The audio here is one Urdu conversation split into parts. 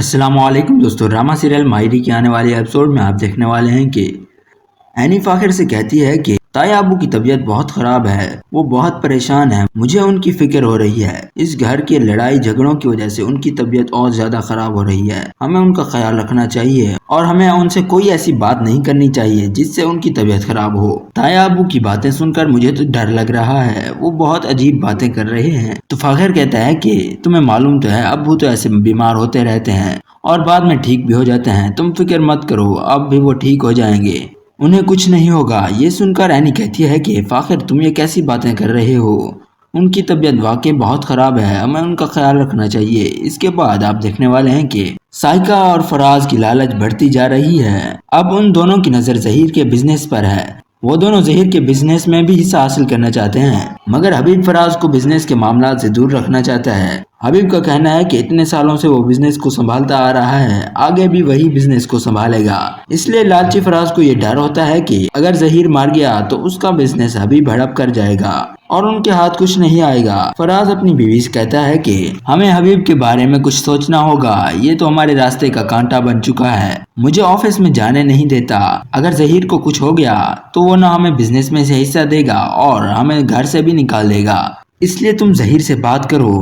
السلام علیکم دوستو، ڈرامہ سیریل ماہری کے آنے والے ایپیسوڈ میں آپ دیکھنے والے ہیں کہ اینی فاخر سے کہتی ہے کہ تایا ابو کی طبیعت بہت خراب ہے، وہ بہت پریشان ہے، مجھے ان کی فکر ہو رہی ہے، اس گھر کے لڑائی جھگڑوں کی وجہ سے ان کی طبیعت اور زیادہ خراب ہو رہی ہے، ہمیں ان کا خیال رکھنا چاہیے اور ہمیں ان سے کوئی ایسی بات نہیں کرنی چاہیے جس سے ان کی طبیعت خراب ہو۔ تایا ابو کی باتیں سن کر مجھے تو ڈر لگ رہا ہے، وہ بہت عجیب باتیں کر رہے ہیں۔ تو فاخر کہتا ہے کہ تمہیں معلوم تو ہے ابو تو ایسے بیمار ہوتے رہتے ہیں اور بعد میں ٹھیک بھی ہو جاتے ہیں، تم فکر مت کرو، اب بھی وہ ٹھیک ہو جائیں گے، انہیں کچھ نہیں ہوگا۔ یہ سن کر اینی کہتی ہے کہ فاخر تم یہ کیسی باتیں کر رہے ہو، ان کی طبیعت واقعی بہت خراب ہے، ہمیں ان کا خیال رکھنا چاہیے۔ اس کے بعد آپ دیکھنے والے ہیں کہ سائقہ اور فراز کی لالچ بڑھتی جا رہی ہے، اب ان دونوں کی نظر ظہیر کے بزنس پر ہے، وہ دونوں ظہیر کے بزنس میں بھی حصہ حاصل کرنا چاہتے ہیں، مگر حبیب فراز کو بزنس کے معاملات سے دور رکھنا چاہتا ہے۔ حبیب کا کہنا ہے کہ اتنے سالوں سے وہ بزنس کو سنبھالتا آ رہا ہے، آگے بھی وہی بزنس کو سنبھالے گا، اس لیے لالچی فراز کو یہ ڈر ہوتا ہے کہ اگر ظہیر مار گیا تو اس کا بزنس حبیب ہڑپ کر جائے گا اور ان کے ہاتھ کچھ نہیں آئے گا۔ فراز اپنی بیوی سے کہتا ہے کہ ہمیں حبیب کے بارے میں کچھ سوچنا ہوگا، یہ تو ہمارے راستے کا کانٹا بن چکا ہے، مجھے آفس میں جانے نہیں دیتا، اگر ظہیر کو کچھ ہو گیا تو وہ نہ ہمیں بزنس میں سے حصہ دے گا اور ہمیں گھر سے بھی نکال دے گا، اس لیے تم ظہیر سے بات کرو۔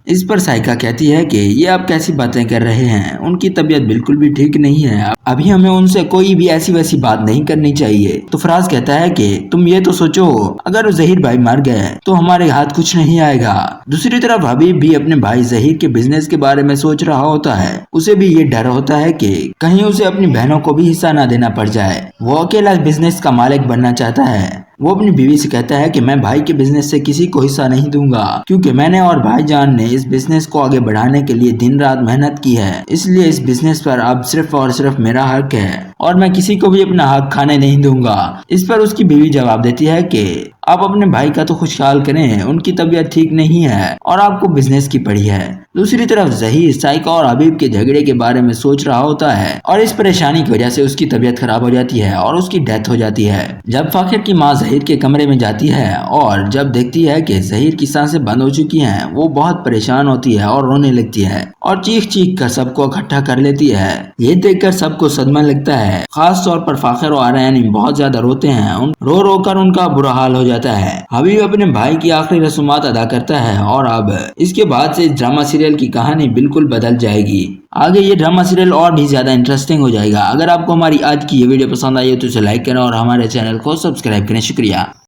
اس پر سائقہ کہتی ہے کہ یہ آپ کیسی باتیں کر رہے ہیں، ان کی طبیعت بالکل بھی ٹھیک نہیں ہے، ابھی ہمیں ان سے کوئی بھی ایسی ویسی بات نہیں کرنی چاہیے۔ تو فراز کہتا ہے کہ تم یہ تو سوچو، اگر ظہیر بھائی مر گئے تو ہمارے ہاتھ کچھ نہیں آئے گا۔ دوسری طرف حبیب بھی اپنے بھائی ظہیر کے بزنس کے بارے میں سوچ رہا ہوتا ہے، اسے بھی یہ ڈر ہوتا ہے کہ کہیں اسے اپنی بہنوں کو بھی حصہ نہ دینا پڑ جائے، وہ اکیلا بزنس کا مالک بننا چاہتا ہے۔ وہ اپنی بیوی سے کہتا ہے کہ میں بھائی کے بزنس سے کسی کو حصہ نہیں دوں گا، کیونکہ میں نے اور بھائی جان نے اس بزنس کو آگے بڑھانے کے لیے دن رات محنت کی ہے، اس لیے اس بزنس پر اب صرف اور صرف میرا حق ہے اور میں کسی کو بھی اپنا حق کھانے نہیں دوں گا۔ اس پر اس کی بیوی جواب دیتی ہے کہ آپ اپنے بھائی کا تو خوش خیال کریں، ان کی طبیعت ٹھیک نہیں ہے اور آپ کو بزنس کی پڑی ہے۔ دوسری طرف ظہیر سائقہ اور حبیب کے جھگڑے کے بارے میں سوچ رہا ہوتا ہے اور اس پریشانی کی وجہ سے اس کی طبیعت خراب ہو جاتی ہے اور اس کی ڈیتھ ہو جاتی ہے۔ جب فاخر کی ماں ظہیر کے کمرے میں جاتی ہے اور جب دیکھتی ہے کہ ظہیر کی سانسیں بند ہو چکی ہیں، وہ بہت پریشان ہوتی ہے اور رونے لگتی ہے اور چیخ چیخ کر سب کو اکٹھا کر لیتی ہے۔ یہ دیکھ کر سب کو صدمہ لگتا ہے، خاص طور پر فاخر اور آریانی بہت زیادہ روتے ہیں، رو رو کر ان کا برا حال ہو جاتا ہے۔ حبیب اپنے بھائی کی آخری رسومات ادا کرتا ہے اور اب اس کے بعد سے اس ڈرامہ سیریل کی کہانی بالکل بدل جائے گی، آگے یہ ڈرامہ سیریل اور بھی زیادہ انٹرسٹنگ ہو جائے گا۔ اگر آپ کو ہماری آج کی یہ ویڈیو پسند آئی ہے تو اسے لائک کریں اور ہمارے چینل کو سبسکرائب کریں۔ شکریہ۔